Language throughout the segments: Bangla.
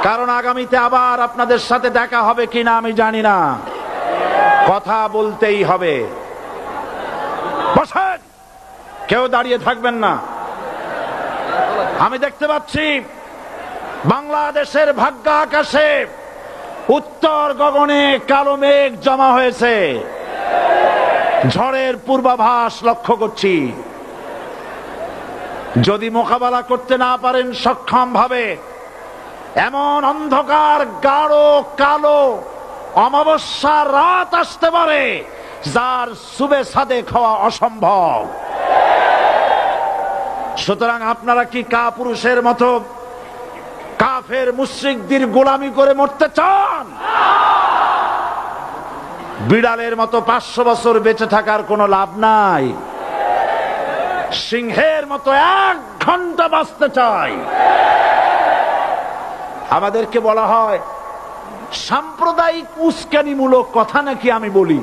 কারণ আগামীতে আবার আপনাদের সাথে দেখা হবে কিনা আমি জানি না, কথা বলতেই হবে। বসেন, কেউ দাঁড়িয়ে থাকবেন না। আমি দেখতে পাচ্ছি বাংলাদেশের ভাগ্য আকাশে উত্তর গগনে কালো মেঘ জমা হয়েছে, ঝড়ের পূর্বাভাস লক্ষ্য করছি। যদি মোকাবেলা করতে না পারেন সক্ষম ভাবে, এমন অন্ধকার গাঢ় কালো অমাবস্যার রাত আসতে পারে যার সুবে সাদেক হওয়া অসম্ভব। সুতরাং আপনারা কি কাপুরুষের মতো কাফের মুশরিকদের গোলামি করে মরতে চান? বিড়ালের মতো 500 বছর বেঁচে থাকার কোনো লাভ নাই। সিংহের মতো 1 ঘন্টা বাঁচতে চাই। আমাদেরকে বলা হয় সাম্প্রদায়িক উস্কানিমূলক কথা নাকি আমি বলি।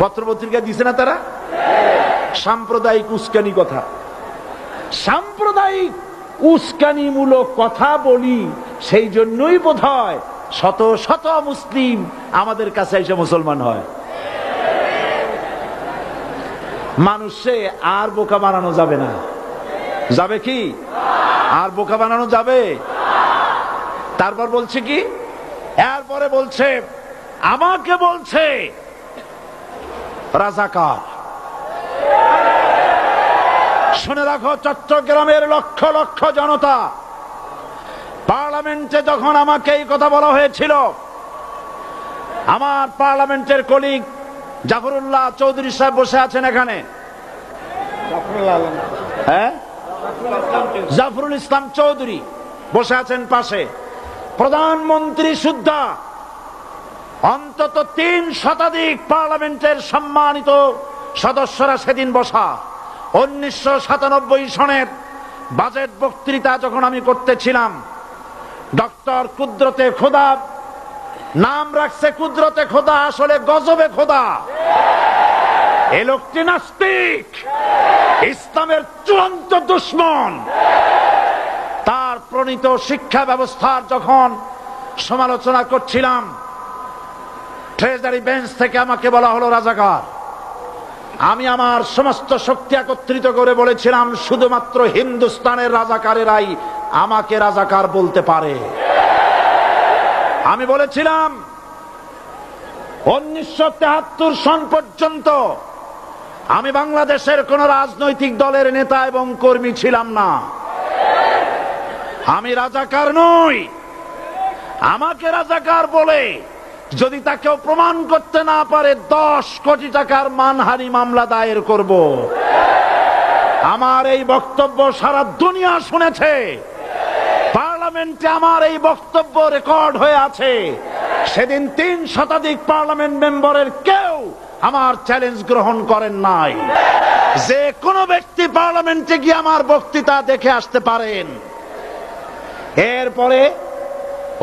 পত্রপত্রিকা দিছে না তারা? সাম্প্রদায়িক উস্কানি কথা, সাম্প্রদায়িক উস্কানিমূলক কথা বলি। সেই জন্যই বোধহয় শত শত মুসলিম আমাদের কাছে এসে মুসলমান হয়। মানুষে আর বোকা বানানো যাবে না। যাবে কি? আর বোকা বানানো যাবে? তারপর বলছে কি, এরপরে বলছে আমাকে বলছে রাজাকার। শুনে রাখো চট্টগ্রামের লক্ষ লক্ষ জনতা, পার্লামেন্টে যখন আমাকে এই কথা বলা হয়েছিল, আমার পার্লামেন্টের কলিগ জাফরুল্লাহ চৌধুরী সাহেব বসে আছেন এখানে, হ্যাঁ, জাফরুল ইসলাম চৌধুরী বসে আছেন পাশে, প্রধানমন্ত্রী সুদ্ধা, অন্তত 3 শতাধিক পার্লামেন্টের সম্মানিত সদস্যরা সেদিন বসা। 1997 সনের বাজেট বক্তৃতা যখন আমি করতেছিলাম, ডক্টর কুদরতে খোদা, নাম রাখছে কুদরতে খোদা, আসলে গজবে খোদা। এ লোকটি নাস্তিক, ইসলামের চূড়ান্ত দুশমন। তার প্রণীত শিক্ষা ব্যবস্থার যখন সমালোচনা করছিলাম, ট্রেজারি বেঞ্চ থেকে আমাকে বলা হলো রাজাকার। আমি আমার সমস্ত শক্তি একত্রিত করে বলেছিলাম শুধুমাত্র হিন্দুস্তানের রাজাকারেরাই আমাকে রাজাকার বলতে পারে। আমি বলেছিলাম 1973 সন পর্যন্ত আমি বাংলাদেশের কোন রাজনৈতিক দলের নেতা এবং কর্মী ছিলাম না। আমি রাজাকার নই। আমাকে রাজাকার বলে যদি তাকে প্রমাণ করতে না পারে 10 কোটি টাকার মানহানি মামলা দায়ের করব। আমার এই বক্তব্য সারা দুনিয়া শুনেছে। পার্লামেন্টে আমার এই বক্তব্য রেকর্ড হয়ে আছে। সেদিন 3 শতাধিক পার্লামেন্ট মেম্বারের কেউ আমার চ্যালেঞ্জ গ্রহণ করেন নাই। যে কোনো ব্যক্তি পার্লামেন্টে গিয়ে আমার বক্তৃতা দেখে আসতে পারেন। এরপরে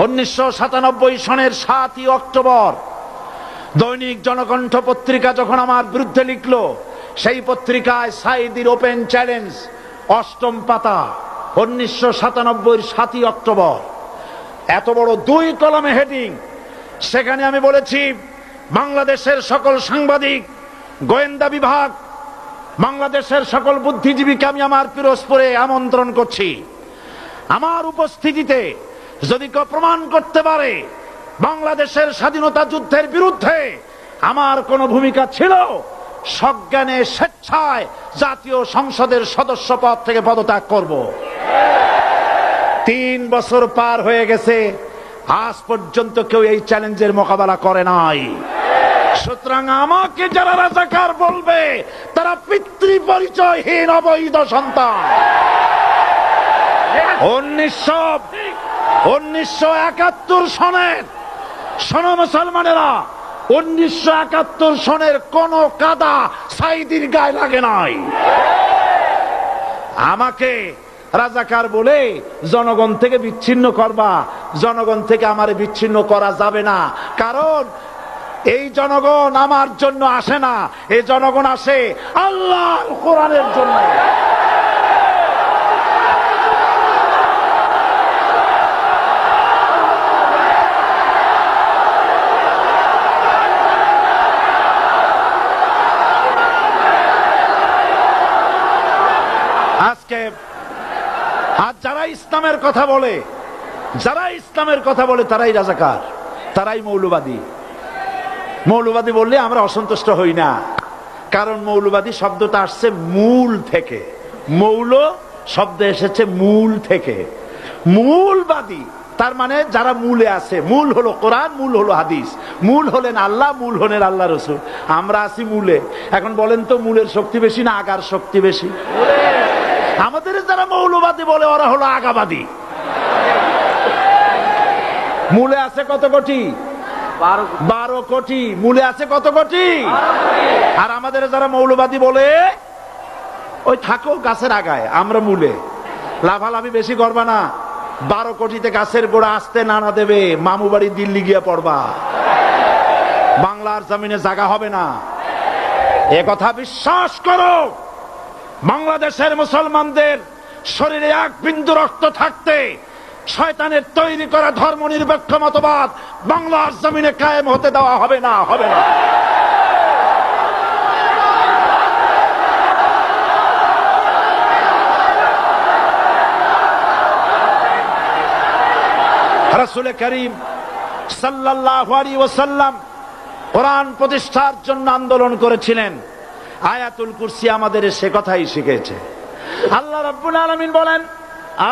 1997 সনের 7 অক্টোবর দৈনিক জনকণ্ঠ পত্রিকা যখন আমার বিরুদ্ধে লিখল, সেই পত্রিকায় সাইদির ওপেন চ্যালেঞ্জ 8ম পাতা, 1997 7 অক্টোবর, এত বড় 2 কলামে হেডিং। সেখানে আমি বলেছি বাংলাদেশের সকল সাংবাদিক, গোয়েন্দা বিভাগ, বাংলাদেশের সকল বুদ্ধিজীবীকে আমি আমার পিরোজপুরে আমন্ত্রণ করছি। আমার উপস্থিতিতে যদি কেউ প্রমাণ করতে পারে বাংলাদেশের স্বাধীনতা যুদ্ধের বিরুদ্ধে আমার কোনো ভূমিকা ছিল, সজ্ঞানে স্বেচ্ছায় জাতীয় সংসদের সদস্য পদ থেকে পদত্যাগ করব। 3 বছর পার হয়ে গেছে, আজ পর্যন্ত কেউ এই চ্যালেঞ্জের মোকাবেলা করে নাই। সুতরাং আমাকে যারা রাজাকার বলবে তারা পিতৃ পরিচয়হীন অবৈধ সন্তান। 1971 সনের, শোনো মুসলমানেরা, 1971 সনের কোন কাদা সাইদির গায়ে লাগে নাই। আমাকে রাজাকার বলে জনগণ থেকে বিচ্ছিন্ন করবা, জনগণ থেকে আমারে বিচ্ছিন্ন করা যাবে না। কারণ এই জনগণ আমার জন্য আসে না, এই জনগণ আসে আল্লাহর কোরআনের জন্য। ইসলামের কথা বলে, যারা ইসলামের কথা বলে তারাই রাজাকার, তারাই মৌলবাদী। মৌলবাদী বললে আমরা অসন্তুষ্ট হই না, কারণ মৌলবাদী শব্দটা আসছে মূল থেকে। মৌল শব্দ এসেছে মূল থেকে। মূলবাদী তার মানে যারা মূলে আছে। মূল হলো কোরআন, মূল হলো হাদিস, মূল হলেন আল্লাহ, মূল হলেন আল্লাহ রসুল। আমরা আছি মূলে। এখন বলেন তো মূলের শক্তি বেশি না আগার শক্তি বেশি? আমাদের যারা মৌলবাদী বলে ওরা হলো আগাবাদী। মূলে আছে কত কোটি? 12 কোটি। মূলে আছে কত কোটি? আর আমাদের যারা মৌলবাদী বলে ওই থাকো গাছের আগায়, আমরা মূলে। লাভালাভি বেশি করবা না, 12 কোটিতে গাছের গোড়া আসতে নানা দেবে, মামু বাড়ি দিল্লি গিয়ে পড়বা, বাংলার জমিনে জায়গা হবে না। এ কথা বিশ্বাস করো। বাংলাদেশের মুসলমানদের শরীরে এক বিন্দু রক্ত থাকতে শয়তানের তৈরি করা ধর্ম নিরপেক্ষ মতবাদ বাংলার জমিনে কায়েম হতে দেওয়া হবে না, হবে না। রাসূল করিম সাল্লাল্লাহু আলাইহি ওয়াসাল্লাম কোরআন প্রতিষ্ঠার জন্য আন্দোলন করেছিলেন। আয়াতুল কুরসি আমাদের সে কথাই শিখেছে। আল্লাহ রাব্বুল আলামিন বলেন,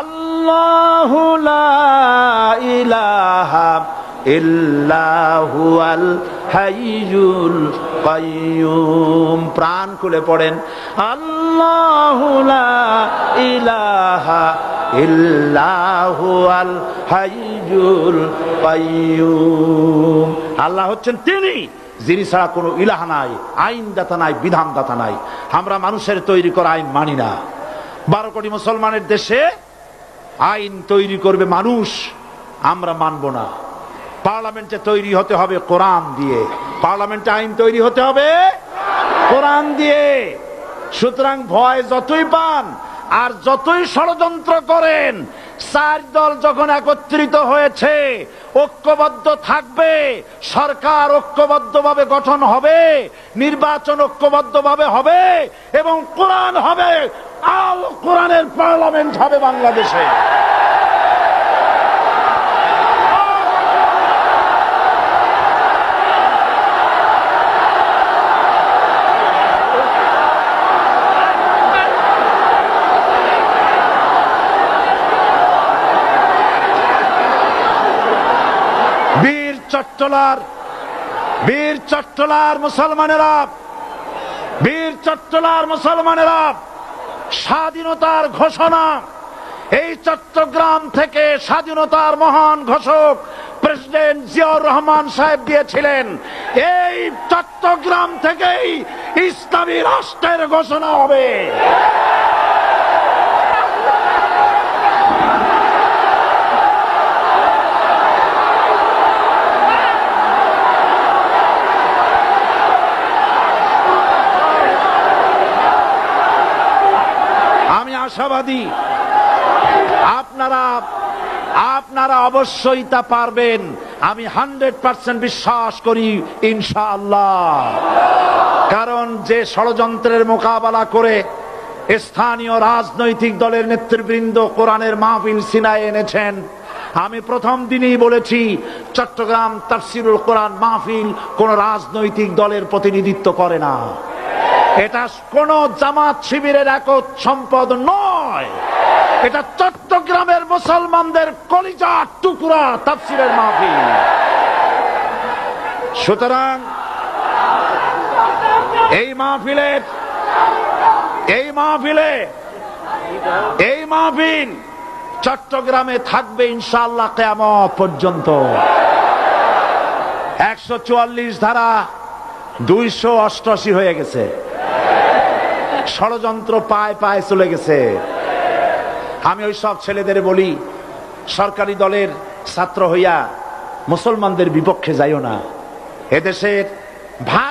আল্লাহু লা ইলাহা ইল্লা হুয়াল হাইয়ুল কাইয়্যুম। প্রাণ খুলে পড়েন, আল্লাহু লা ইলাহা ইল্লা হুয়াল হাইয়ুল কাইয়্যুম। আল্লাহ হচ্ছেন তিনি যিনি ছাড়া কোনো ইলাহ নাই, আইনদাতা নাই, বিধানদাতা নাই। আমরা মানুষের তৈরি করা আইন মানি না। 12 কোটি মুসলমানের দেশে আইন তৈরি করবে মানুষ, আমরা মানব না। পার্লামেন্টে তৈরি হতে হবে কোরআন দিয়ে, পার্লামেন্টে আইন তৈরি হতে হবে কোরআন দিয়ে। সুতরাং ভয় যতই পান আর যতই ষড়যন্ত্র করেন, 4 দল যখন একত্রিত হয়েছে, ঐক্যবদ্ধ থাকবে, সরকার ঐক্যবদ্ধভাবে গঠন হবে, নির্বাচন ঐক্যবদ্ধভাবে হবে এবং কোরআন হবে, আল কোরআনের পার্লামেন্ট হবে বাংলাদেশে। বীর চট্টলার মুসলমানেরা, বীর চট্টলার মুসলমানেরা স্বাধীনতার ঘোষণা এই চট্টগ্রাম থেকে স্বাধীনতার মহান ঘোষক প্রেসিডেন্ট জিয়াউর রহমান সাহেব দিয়েছিলেন। এই চট্টগ্রাম থেকেই ইসলামী রাষ্ট্রের ঘোষণা হবে। আশাবাদী আপনারা অবশ্যই তা পারবেন। আমি 100% বিশ্বাস করি ইনশাআল্লাহ। কারণ যে ষড়যন্ত্রের মোকাবেলা করে স্থানীয় রাজনৈতিক দলের নেতৃবৃন্দ কোরআনের মাহফিল সিনায় এনেছেন, আমি প্রথম দিনই বলেছি চট্টগ্রাম তাফসিরুল কোরআন মাহফিল কোন রাজনৈতিক দলের প্রতিনিধিত্ব করে না। এটা কোন জামাত শিবিরের একক সম্পদ নয়, এটা চট্টগ্রামের মুসলমানদের কলিজার টুকরা তাফসিরের মাহফিল। সুতরাং এই মাহফিল চট্টগ্রামে থাকবে ইনশাআল্লাহ কিয়ামত পর্যন্ত। 144 ধারা 288 হয়ে গেছে, ষড়যন্ত্র পায় পায় চলে গেছে। আমি ওই সব ছেলেদের বলি, সরকারি দলের ছাত্র হইয়া মুসলমানদের বিপক্ষে যাইও না। এদেশের ভাগ